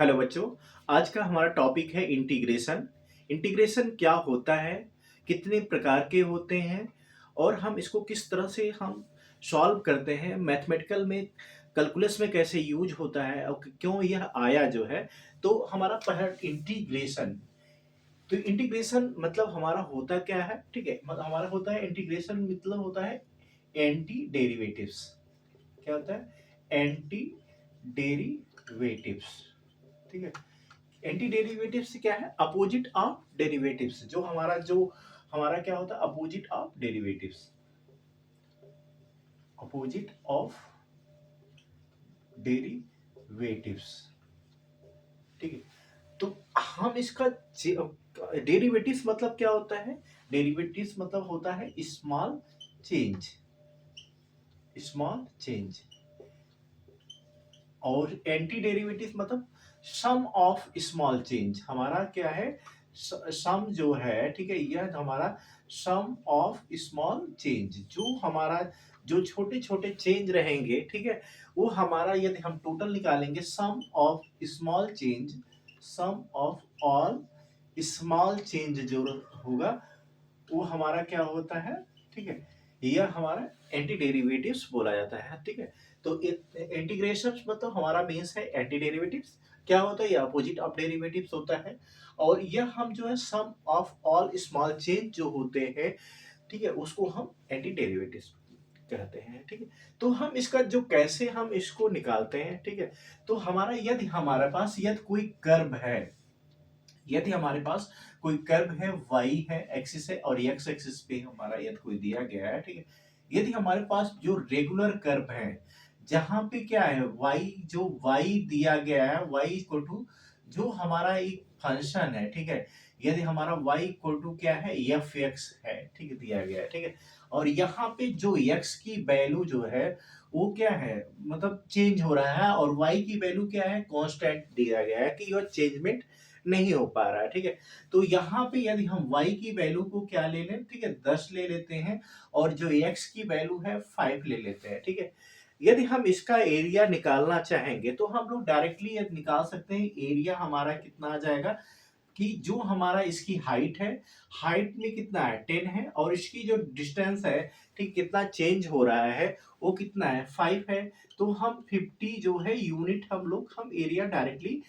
Hello बच्चों। आज का हमारा टॉपिक है इंटीग्रेशन। इंटीग्रेशन क्या होता है, कितने प्रकार के होते हैं और हम इसको किस तरह से हम सॉल्व करते हैं, मैथमेटिकल में कैलकुलस में कैसे यूज होता है और क्यों यह आया जो है। तो हमारा पहला इंटीग्रेशन। तो इंटीग्रेशन मतलब हमारा होता क्या है, ठीक है। मतलब हमारा होता है इंटीग्रेशन मतलब होता है एंटी डेरिवेटिव्स। क्या होता है? एंटी डेरिवेटिव्स, ठीक है। एंटी डेरिवेटिव्स क्या है? Opposite of derivatives. जो हमारा क्या होता है? Opposite of derivatives. Opposite of derivatives, ठीक है। तो हम इसका डेरिवेटिव्स मतलब क्या होता है? डेरिवेटिव्स मतलब होता है स्मॉल चेंज। Small change. और एंटी डेरिवेटिव मतलब सम ऑफ स्मॉल चेंज। हमारा क्या है? सम जो है, ठीक है, यह हमारा सम ऑफ स्मॉल चेंज। जो हमारा जो छोटे छोटे चेंज रहेंगे, ठीक है, वो हमारा यदि हम टोटल निकालेंगे sum of small change, sum of all small change जो होगा वो हमारा क्या होता है, ठीक है। यह हमारा एंटी डेरिवेटिव्स बोला जाता है, ठीक है। तो इंटीग्रेशन मतलब हमारा मीन्स है एंटी डेरिवेटिव्स। क्या होता है? ये अपोजिट ऑफ डेरिवेटिव्स होता है। और यह हम जो है सम ऑफ ऑल स्मॉल चेंज जो होते हैं, ठीक है, उसको हम एंटी डेरिवेटिव्स कहते हैं, ठीक है। तो हम इसका जो कैसे हम इसको निकालते हैं, ठीक है। तो हमारा यदि हमारे पास यदि कोई कर्व है, यदि हमारे पास कोई कर्व है, y है, एक्सिस है और x एक्सिस पे हमारा यदि कोई दिया गया है, ठीक है। यदि हमारे पास जो रेगुलर कर्व है, जहां पे क्या है, जो y दिया गया है, y इक्वल टू जो हमारा एक फंक्शन है, ठीक है। यदि हमारा y इक्वल टू क्या है, एफ एक्स है, ठीक है, दिया गया है, ठीक है। और यहाँ पे जो x की वैल्यू जो है वो क्या है, मतलब चेंज हो रहा है, और y की वैल्यू क्या है, कांस्टेंट दिया गया है कि यह चेंजमेंट नहीं हो पा रहा है, ठीक है। तो यहाँ पे यदि हम y की वैल्यू को क्या ले लें, ठीक है, 10 ले लेते हैं, और जो x की वैल्यू है 5 ले लेते हैं, ठीक है। यदि हम इसका एरिया निकालना चाहेंगे तो हम लोग डायरेक्टली निकाल सकते हैं। एरिया हमारा कितना आ जाएगा कि जो हमारा इसकी हाइट है, हाइट में कितना है, 10 है, और इसकी जो डिस्टेंस है, ठीक, कितना चेंज हो रहा है, वो कितना है, 5 है। तो हम 50 जो है यूनिट हम एरिया डायरेक्टली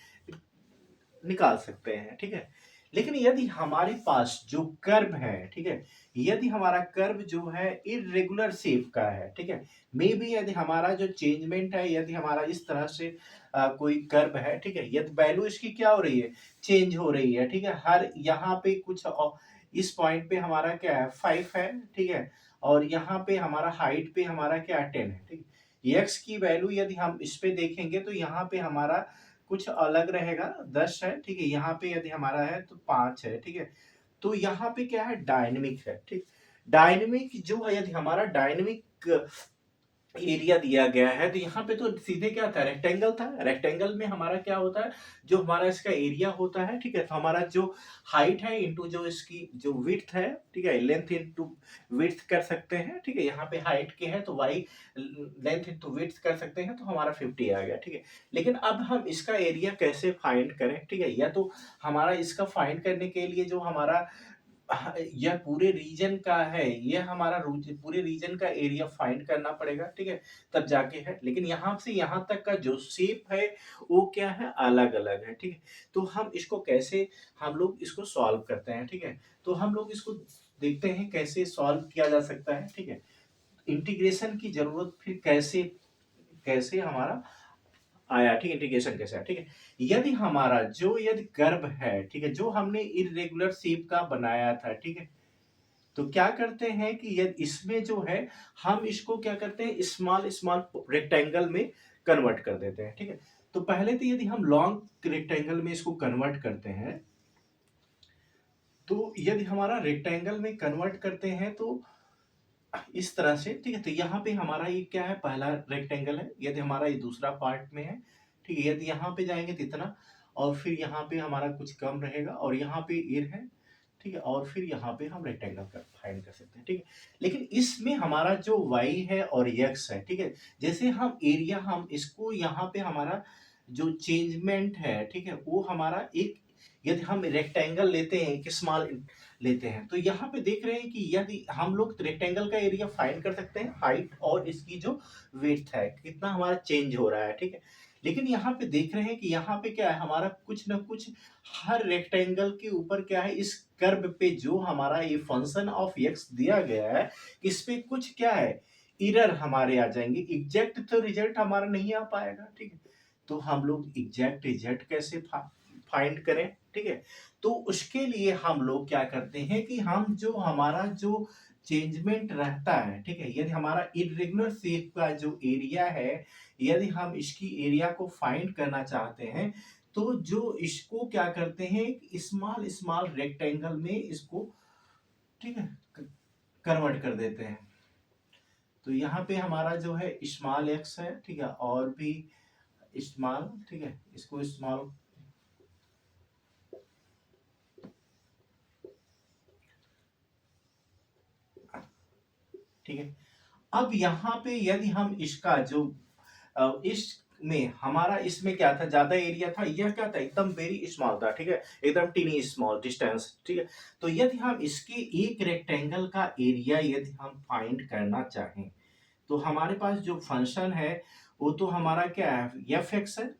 निकाल सकते हैं, ठीक है। लेकिन यदि हमारे पास जो कर्व है, ठीक है, यदि हमारा कर्व जो है इरेगुलर शेप का है, ठीक है, मे बी यदि हमारा जो चेंजमेंट है, यदि हमारा इस तरह से कोई कर्व है, ठीक है, यदि वैल्यू इसकी क्या हो रही है, चेंज हो रही है, ठीक है। हर यहाँ पे कुछ इस पॉइंट पे हमारा क्या है, 5 है, ठीक है, और यहाँ पे हमारा हाइट पे हमारा क्या है, 10 है, ठीक है। एक्स की वैल्यू यदि हम इस पे देखेंगे तो यहाँ पे हमारा कुछ अलग रहेगा, 10 है, ठीक है। यहाँ पे यदि हमारा है तो 5 है, ठीक है। तो यहाँ पे क्या है, डायनेमिक है, ठीक। डायनेमिक जो है, यदि हमारा डायनेमिक एरिया दिया गया है, तो यहाँ पे तो सीधे क्या था, रेक्टेंगल था। रेक्टेंगल में हमारा क्या होता है, जो हमारा इसका एरिया होता है, ठीक है। तो हमारा जो हाइट है इंटू जो इसकी जो विड्थ है, ठीक है, लेंथ इंटू विड्थ कर सकते हैं, ठीक है। यहाँ पे हाइट के है तो वाई लेंथ इंटू विड्थ कर सकते हैं, तो हमारा 50 आ गया, ठीक है। लेकिन अब हम इसका एरिया कैसे फाइंड करें, ठीक है। या तो हमारा इसका फाइंड करने के लिए जो हमारा यह पूरे रीजन का है, यह हमारा पूरे रीजन का एरिया फाइंड करना पड़ेगा, ठीक है, तब जाके है। लेकिन यहाँ से यहाँ तक का जो शेप है वो क्या है, अलग अलग है, ठीक है। तो हम इसको कैसे हम लोग इसको सॉल्व करते हैं, ठीक है। तो हम लोग इसको देखते हैं कैसे सॉल्व किया जा सकता है, ठीक है। इंटीग्रेशन की जरूरत फिर कैसे कैसे हमारा आया, ठीक है, इंटीग्रेशन कैसे आया, ठीक है। यदि कर्व है, ठीक है, जो हमने इरेगुलर शेप का बनाया था, ठीक है। तो क्या करते हैं कि यदि इसमें जो है हम इसको क्या करते हैं, स्मॉल स्मॉल रेक्टेंगल में कन्वर्ट कर देते हैं, ठीक है। तो पहले तो यदि हम लॉन्ग रेक्टेंगल में इसको कन्वर्ट करते हैं, तो यदि हमारा रेक्टेंगल में कन्वर्ट करते हैं तो इस तरह से, ठीक है। तो यहाँ पे हमारा ये क्या है, पहला रेक्टेंगल है। यदि हमारा ये दूसरा पार्ट में है, ठीक है, यदि यहाँ पे जाएंगे तो इतना, और फिर यहाँ पे हमारा कुछ कम रहेगा, और यहाँ पे ईर है, ठीक है, और फिर यहाँ पे हम रेक्टेंगल कर फाइंड कर सकते हैं, ठीक है। लेकिन इसमें हमारा जो y है और x है, ठीक है, जैसे हम एरिया हम इसको यहाँ पे हमारा जो चेंजमेंट है, ठीक है, वो हमारा एक, यदि हम रेक्टेंगल लेते हैं, एक स्मॉल लेते हैं, तो यहाँ पे देख रहे हैं कि यदि हम लोग रेक्टेंगल का एरिया फाइंड कर सकते हैं, हाइट और इसकी जो विड्थ है, कितना हमारा चेंज हो रहा है, ठीक है। लेकिन यहाँ पे देख रहे हैं कि यहाँ पे क्या है, हमारा कुछ ना कुछ हर रेक्टेंगल के ऊपर क्या है, इस कर्व पे जो हमारा ये फंक्शन ऑफ एक्स दिया गया है, इस पे कुछ क्या है, एरर हमारे आ जाएंगे, एग्जैक्ट तो रिजल्ट हमारा नहीं आ पाएगा, ठीक है। तो हम लोग एग्जैक्ट रिजल्ट कैसे फाइंड करें, ठीक है। तो उसके लिए हम लोग क्या करते हैं कि हम जो हमारा जो चेंजमेंट रहता है, ठीक है, यदि हमारा इरेगुलर शेप का जो एरिया है, यदि हम इसकी एरिया को फाइंड करना चाहते हैं, तो जो इसको क्या करते हैं, स्मॉल स्मॉल रेक्टेंगल में इसको, ठीक है, कन्वर्ट कर देते हैं। तो यहाँ पे हमारा जो है स्मॉल एक्स है, ठीक है, और भी स्मॉल, ठीक है, इसको स्मॉल, ठीक है। अब यहाँ पे यदि हम इसका जो इस में हमारा, इसमें क्या था, ज्यादा एरिया था, यह क्या था, एकदम वेरी स्मॉल था, ठीक है, एकदम टीनी स्मॉल डिस्टेंस, ठीक है। तो यदि हम इसके एक रेक्टेंगल का एरिया यदि हम फाइंड करना चाहें, तो हमारे पास जो फंक्शन है वो तो हमारा क्या है, एफ एक्स है।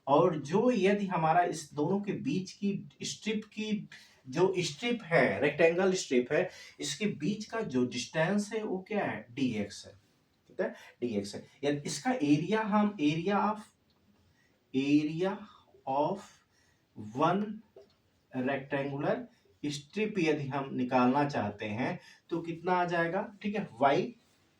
और जो यदि हमारा इस दोनों के बीच की स्ट्रिप की, जो स्ट्रिप है, रेक्टेंगल स्ट्रिप है, इसके बीच का जो डिस्टेंस है वो क्या है, डी एक्स है, ठीक है, डी एक्स है। यानी इसका एरिया, हम area of one rectangular strip यदि हम निकालना चाहते हैं, तो कितना आ जाएगा, ठीक है, वाई,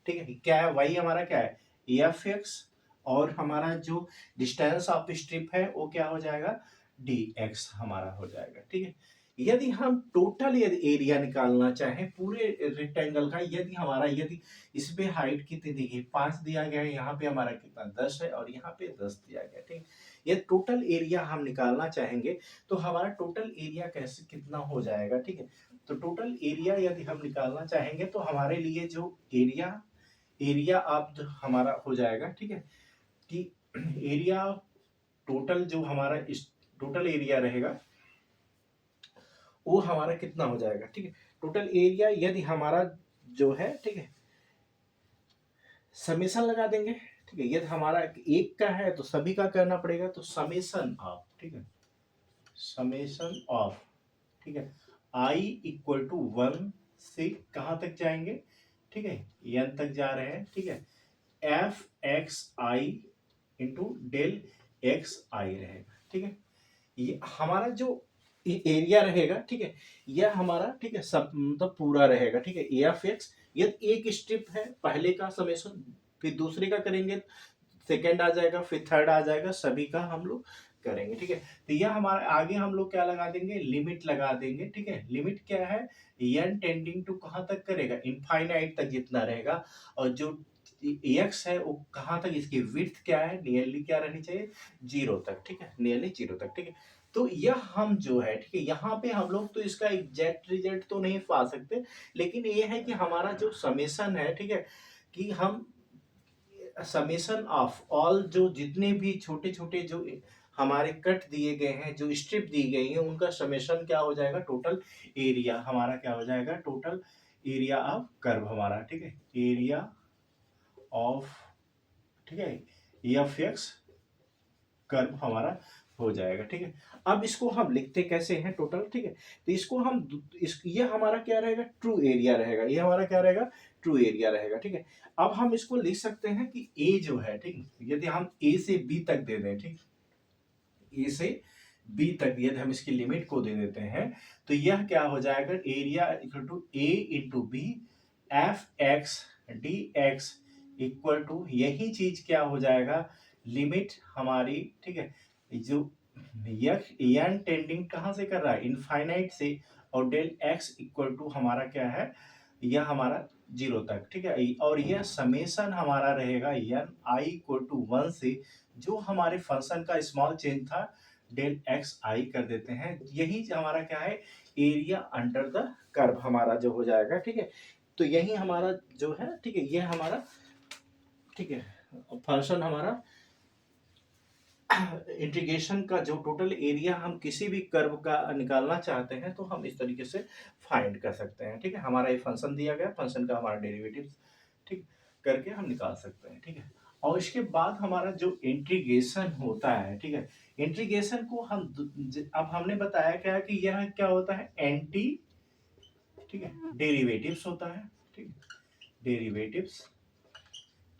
ठीक है, क्या है, वाई हमारा क्या है, एफ एक्स, और हमारा जो डिस्टेंस ऑफ स्ट्रिप है वो क्या हो जाएगा, डी एक्स हमारा हो जाएगा, ठीक है। यदि हम टोटल यदि एरिया निकालना चाहें पूरे रेक्टेंगल का, यदि हमारा, यदि इसमें हाइट कितनी दी गई, 5 दिया गया है, यहाँ पे हमारा कितना 10 है, और यहाँ पे 10 दिया गया, ठीक। ये टोटल एरिया हम निकालना चाहेंगे, तो हमारा टोटल एरिया कैसे, कितना हो जाएगा, ठीक है। तो टोटल एरिया यदि हम निकालना चाहेंगे, तो हमारे लिए जो एरिया एरिया आप हमारा हो जाएगा, ठीक है, कि एरिया टोटल जो हमारा इस टोटल एरिया रहेगा वो हमारा कितना हो जाएगा, ठीक है। टोटल एरिया यदि हमारा जो है, ठीक है, समेशन लगा देंगे, ठीक है, यदि हमारा एक का है तो सभी का करना पड़ेगा, तो समेशन ऑफ, ठीक है, समेशन ऑफ, ठीक है, आई इक्वल टू 1 से कहां तक जाएंगे, ठीक है, एन तक जा रहे हैं, ठीक है, एफ एक्स आई इंटू डेल एक्स आई रहेगा, ठीक है। ये हमारा जो एरिया रहेगा, ठीक है, यह हमारा, ठीक है, सब मतलब पूरा रहेगा, ठीक है, एफ एक्स, यदि एक स्ट्रिप है, पहले का समेशन, फिर दूसरे का करेंगे, सेकेंड आ जाएगा, फिर थर्ड आ जाएगा, सभी का हम लोग करेंगे, ठीक है। तो यह हमारा आगे हम लोग क्या लगा देंगे, लिमिट लगा देंगे, ठीक है। लिमिट क्या है, एन टेंडिंग टू कहाँ तक करेगा, इनफाइनाइट तक जितना रहेगा, और जो एक्स है वो कहाँ तक, इसकी विड्थ क्या है, नियरली क्या रहनी चाहिए, 0 तक, ठीक है, नियरली 0 तक, ठीक है। तो यह हम जो है, ठीक है, यहाँ पे हम लोग तो इसका एग्जैक्ट रिजल्ट तो नहीं पा सकते, लेकिन ये है कि हमारा जो समेशन है, ठीक है, कि हम समेशन ऑफ ऑल जो जितने भी छोटे छोटे जो हमारे कट दिए गए हैं, जो स्ट्रिप दी गई है, उनका समेशन क्या हो जाएगा, टोटल एरिया हमारा क्या हो जाएगा, टोटल एरिया ऑफ कर्व हमारा, ठीक है, एरिया ऑफ, ठीक है, एफ एक्स कर्व हमारा हो जाएगा, ठीक है। अब इसको हम लिखते कैसे हैं टोटल, ठीक है, तो इसको हम ये हमारा क्या रहेगा, ट्रू एरिया रहेगा, ये हमारा क्या रहेगा, ट्रू एरिया रहेगा, ठीक है। अब हम इसको लिख सकते हैं कि ए जो है, ठीक, यदि हम ए से बी तक दे दें, ठीक, ए से बी तक यदि हम इसकी लिमिट को दे देते हैं, तो यह क्या हो जाएगा, area equal to A into B F X D X equal to, यही चीज क्या हो जाएगा, लिमिट हमारी, ठीक है, जो एन टेंडिंग कहाँ से कर रहा है, इनफाइनाइट से, और डेल एक्स इक्वल टू हमारा क्या है, यह हमारा 0 तक, ठीक है, और यह समेशन हमारा रहेगा एन आई इक्वल टू 1 से, जो हमारे फंक्शन का स्मॉल चेंज था, डेल एक्स आई कर देते हैं, यही हमारा क्या है, एरिया अंडर द कर्व हमारा जो हो जाएगा, ठीक है। तो यही हमारा जो है, ठीक है, ये हमारा, ठीक है, फंक्शन हमारा इंटीग्रेशन का जो टोटल एरिया हम किसी भी कर्व का निकालना चाहते हैं तो हम इस तरीके से फाइंड कर सकते हैं। ठीक है, हमारा ये फंक्शन दिया गया, फंक्शन का हमारा डेरिवेटिव ठीक करके हम निकाल सकते हैं। ठीक है, और इसके बाद हमारा जो इंटीग्रेशन होता है, ठीक है, इंटीग्रेशन को हम अब हमने बताया क्या है कि यह क्या होता है, एंटी, ठीक है, डेरिवेटिव्स होता है। ठीक है, डेरिवेटिव्स।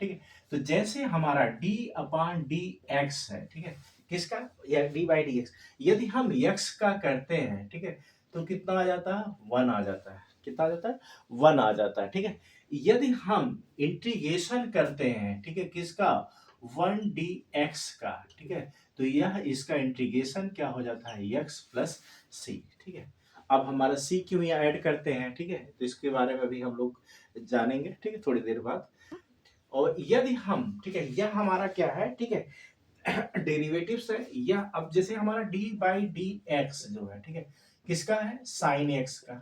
ठीक है, तो जैसे हमारा d अपान डी एक्स है, ठीक है, किसका, या डी बाई डी एक्स, यदि हम x का करते हैं, ठीक है, तो कितना आ जाता है, 1 आ जाता है। कितना आ जाता है, 1 आ जाता है। ठीक है, यदि हम इंटीग्रेशन करते हैं, ठीक है, किसका, 1 dx का, ठीक है, तो यह इसका इंटीग्रेशन क्या हो जाता है, x प्लस सी। ठीक है, अब हमारा c क्यों यहाँ ऐड करते हैं, ठीक है, तो इसके बारे में भी हम लोग जानेंगे, ठीक है, थोड़ी देर बाद। और यदि हम, ठीक है, यह हमारा क्या है, ठीक है, डेरिवेटिव्स है, यह अब जैसे हमारा d बाई डी एक्स जो है, ठीक है, किसका है, साइन एक्स का।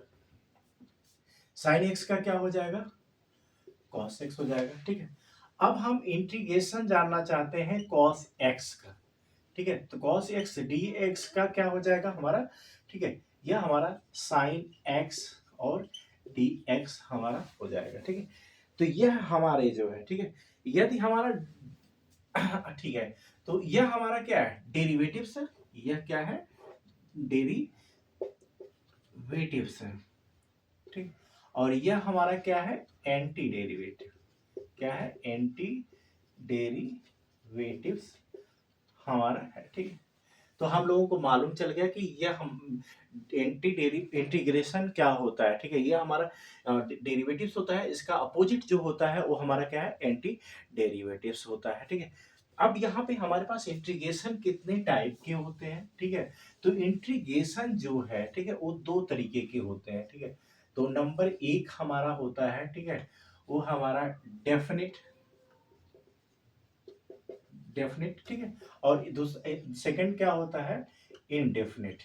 साइन एक्स का क्या हो जाएगा, कॉस एक्स हो जाएगा। ठीक है, अब हम इंटीग्रेशन जानना चाहते हैं कॉस एक्स का। ठीक है, तो कॉस एक्स डी एक्स का क्या हो जाएगा हमारा, ठीक है, यह हमारा साइन एक्स और डी एक्स हमारा हो जाएगा। ठीक है, तो यह हमारे जो है, ठीक है, यदि हमारा ठीक है, तो यह हमारा क्या है, डेरिवेटिव्स है, यह क्या है, डेरिवेटिव्स है। ठीक, और यह हमारा क्या है, एंटी डेरिवेटिव। क्या है, एंटी डेरिवेटिव्स हमारा है। ठीक है, तो हम लोगों को मालूम चल गया कि यह हम इंटीग्रेशन क्या होता है। ठीक है, यह हमारा डेरिवेटिव्स होता है, इसका अपोजिट जो होता है वो हमारा क्या है, एंटी डेरिवेटिव्स होता है। ठीक है, अब यहाँ पे हमारे पास इंटीग्रेशन कितने टाइप के होते हैं। ठीक है, तो इंटीग्रेशन जो है, ठीक है, वो 2 तरीके के होते हैं। ठीक है, तो नंबर 1 हमारा होता है, ठीक है, वो हमारा डेफिनिट, डेफिनिट। ठीक है, और सेकंड क्या होता है, इनडेफिनिट।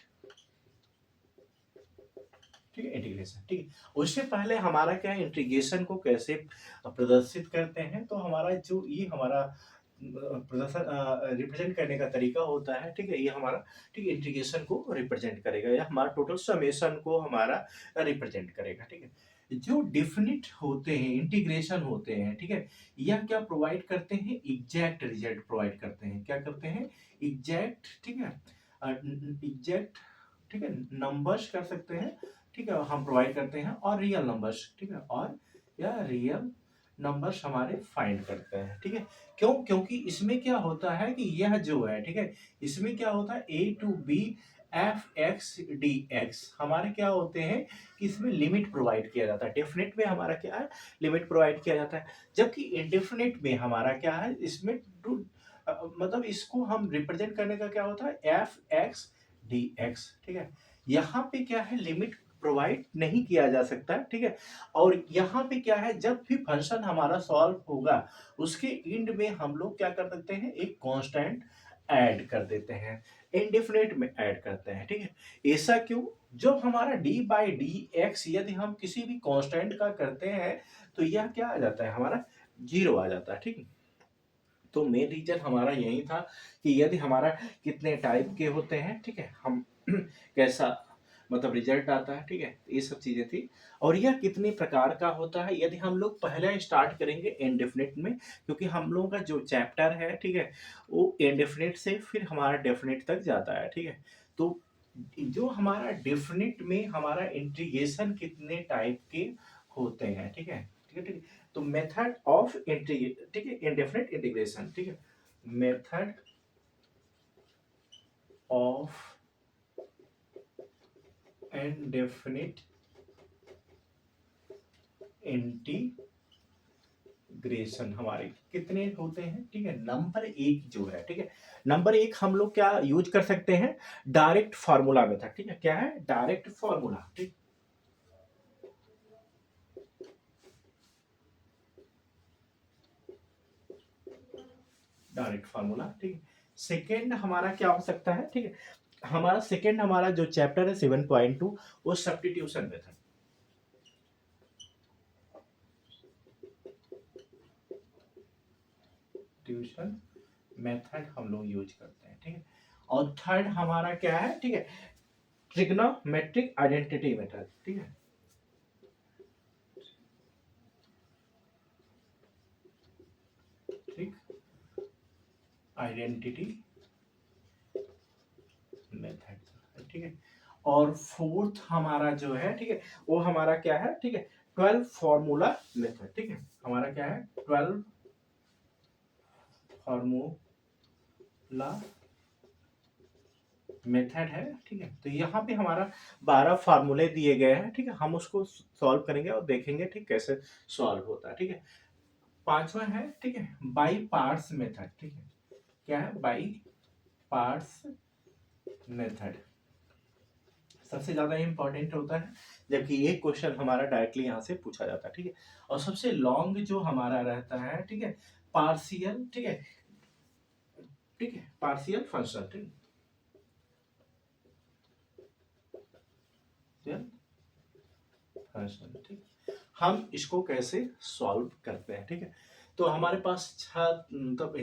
ठीक है, इंटीग्रेशन। ठीक है, उससे पहले हमारा क्या है, इंटीग्रेशन को कैसे प्रदर्शित करते हैं, तो हमारा जो ये हमारा प्रदर्शन रिप्रेजेंट करने का तरीका होता है। ठीक है, ये हमारा, ठीक है, इंटीग्रेशन को रिप्रेजेंट करेगा, या हमारा टोटल समेशन को हमारा रिप्रेजेंट करेगा। ठीक है, जो डिफिनिट होते हैं, इंटीग्रेशन होते हैं, ठीक है, यह क्या प्रोवाइड करते हैं, एग्जैक्ट रिजल्ट प्रोवाइड करते हैं। क्या करते हैं, एग्जैक्ट, ठीक है, एग्जैक्ट, ठीक है, नंबर्स कर सकते हैं। ठीक है, हम प्रोवाइड करते हैं, और रियल नंबर्स। ठीक है, और या रियल नंबर्स हमारे फाइंड करते हैं। ठीक है, क्यों, क्योंकि इसमें क्या होता है कि यह जो है, ठीक है, इसमें क्या होता है, A to B F X D X हमारे क्या होते हैं कि इसमें लिमिट प्रोवाइड किया जाता है। डेफिनेट में हमारा क्या है, लिमिट प्रोवाइड किया जाता है, जबकि इनडेफिनेट में हमारा क्या है, इसमें मतलब इसको हम रिप्रेजेंट करने का क्या होता है, एफ एक्स डी एक्स। ठीक है, यहाँ पे क्या है, लिमिट प्रोवाइड नहीं किया जा सकता। ठीक है, और यहाँ पे क्या है, जब भी फंक्शन हमारा सॉल्व होगा उसके एंड में हम लोग क्या कर सकते हैं, एक कांस्टेंट ऐड कर देते हैं, इनडेफिनेट में ऐड करते हैं। ठीक है, ऐसा क्यों, जब हमारा d बाई डी एक्स यदि हम किसी भी कांस्टेंट का करते हैं तो यह क्या आ जाता है, हमारा 0 आ जाता है। ठीक है, तो मेन रीजन हमारा यही था कि यदि हमारा कितने टाइप के होते हैं, ठीक है, हम कैसा मतलब रिजल्ट आता है। ठीक है, ये सब चीजें थी, और यह कितने प्रकार का होता है, यदि हम लोग पहले स्टार्ट करेंगे इनडेफिनिट में, क्योंकि हम लोगों का जो चैप्टर है, ठीक है, वो इनडेफिनिट से फिर हमारा डेफिनिट तक जाता है। ठीक है, तो जो हमारा डेफिनिट में हमारा इंटीग्रेशन कितने टाइप के होते हैं। ठीक है, ठीक है, ठीक है, तो मेथड ऑफ इंटीग्रेशन, ठीक है, इंडेफिनिट इंटीग्रेशन। ठीक है, मेथड ऑफ इंडेफिनिट इंटीग्रेशन हमारे कितने होते हैं। ठीक है, नंबर 1 जो है, ठीक है, नंबर 1 हम लोग क्या यूज कर सकते हैं, डायरेक्ट फार्मूला मेथड। ठीक है, क्या है, डायरेक्ट फार्मूला। ठीक, डायरेक्ट फार्मूला। ठीक है, सेकेंड हमारा क्या हो सकता है, ठीक है, हमारा सेकेंड हमारा जो चैप्टर है 7.2 वो सब्स्टिट्यूशन मेथड। ट्यूशन मेथड हम लोग यूज करते हैं, ठीक है। और थर्ड हमारा क्या है, ठीक है, ट्रिग्नोमेट्रिक आइडेंटिटी मेथड, ठीक है। ठीक, आइडेंटिटी मेथड, ठीक है। और फोर्थ हमारा जो है, ठीक है, वो हमारा क्या है, ठीक है, 12 फॉर्मूला मेथड, ठीक है। हमारा क्या है, 12 फॉर्मूला मेथड है, ठीक है। तो यहाँ पे हमारा 12 फार्मूले दिए गए हैं, ठीक है। हम उसको सॉल्व करेंगे और देखेंगे, ठीक, कैसे सॉल्व होता है, ठीक है। पांचवा है, ठीक है, बाई पार्ट्स मेथड, ठीक है। क्या है, बाई पार्ट्स मेथड सबसे ज्यादा इंपॉर्टेंट होता है, जबकि एक क्वेश्चन हमारा डायरेक्टली यहाँ से पूछा जाता है, ठीक है। और सबसे लॉन्ग जो हमारा रहता है, ठीक है, पार्शियल, ठीक है, ठीक है, पार्शियल फंक्शन, ठीक है, फंक्शन, ठीक। हम इसको कैसे सॉल्व करते हैं, ठीक है। तो हमारे पास छह, मतलब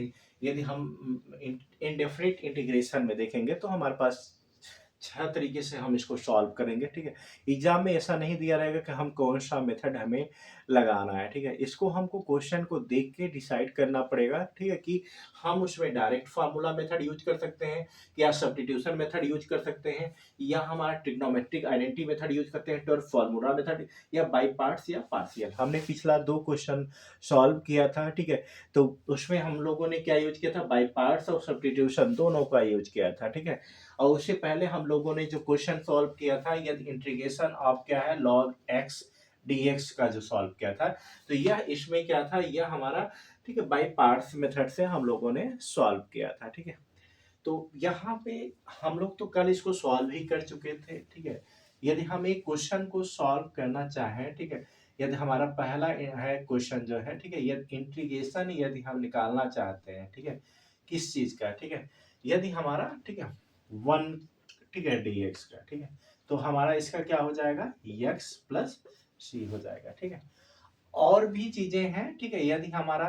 यदि हम इनडेफिनिट इंटीग्रेशन में देखेंगे तो हमारे पास छह तरीके से हम इसको सॉल्व करेंगे, ठीक है। एग्जाम में ऐसा नहीं दिया रहेगा कि हम कौन सा मेथड हमें लगाना है, ठीक है। इसको हमको क्वेश्चन को देख के डिसाइड करना पड़ेगा, ठीक है, कि हम उसमें डायरेक्ट फार्मूला मेथड यूज कर सकते हैं, या सब्स्टिट्यूशन मेथड यूज कर सकते हैं, या हमारा ट्रिग्नोमेट्रिक आइडेंटिटी मेथड यूज करते हैं, और फार्मूला मेथड, या बाई पार्ट्स या पार्शियल। हमने पिछला 2 क्वेश्चन सॉल्व किया था, ठीक है। तो उसमें हम लोगों ने क्या यूज किया था, बाई पार्ट्स और सब्स्टिट्यूशन दोनों का यूज किया था, ठीक है। और उससे पहले हम लोगों ने जो क्वेश्चन सॉल्व किया था, यदि इंटीग्रेशन ऑफ क्या है, लॉग एक्स डीएक्स का जो सॉल्व किया था, तो यह इसमें क्या था, यह हमारा, ठीक है, बाई पार्ट्स मेथड से हम लोगों ने सॉल्व किया था, ठीक है। तो यहाँ पे हम लोग तो कल इसको सॉल्व ही कर चुके थे, ठीक है। यदि हम एक क्वेश्चन को सॉल्व करना चाहें, ठीक है, यदि हमारा पहला है क्वेश्चन जो है, ठीक है, यदि इंटीग्रेशन यदि हम निकालना चाहते हैं, ठीक है, किस चीज का, ठीक है, यदि हमारा, ठीक है, 1, ठीक है, dx का, ठीक है, तो हमारा इसका क्या हो जाएगा, x प्लस सी हो जाएगा, ठीक है। और भी चीजें हैं, ठीक है, यदि हमारा,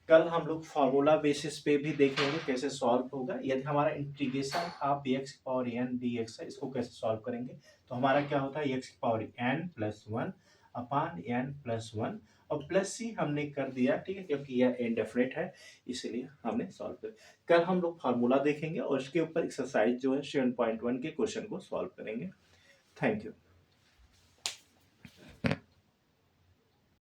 कल हम लोग फॉर्मूला बेसिस पे भी देखेंगे कैसे सॉल्व होगा। यदि हमारा integration of X power N D X है, इसको कैसे सॉल्व करेंगे, तो हमारा क्या होता है, X power N plus one upon N plus one, और प्लस सी हमने कर दिया, ठीक है, क्योंकि यह इनडेफिनिट है, इसीलिए हमने सॉल्व कर। कल हम लोग फार्मूला देखेंगे और उसके ऊपर एक्सरसाइज जो है 7.1 के क्वेश्चन को सॉल्व करेंगे। Thank you.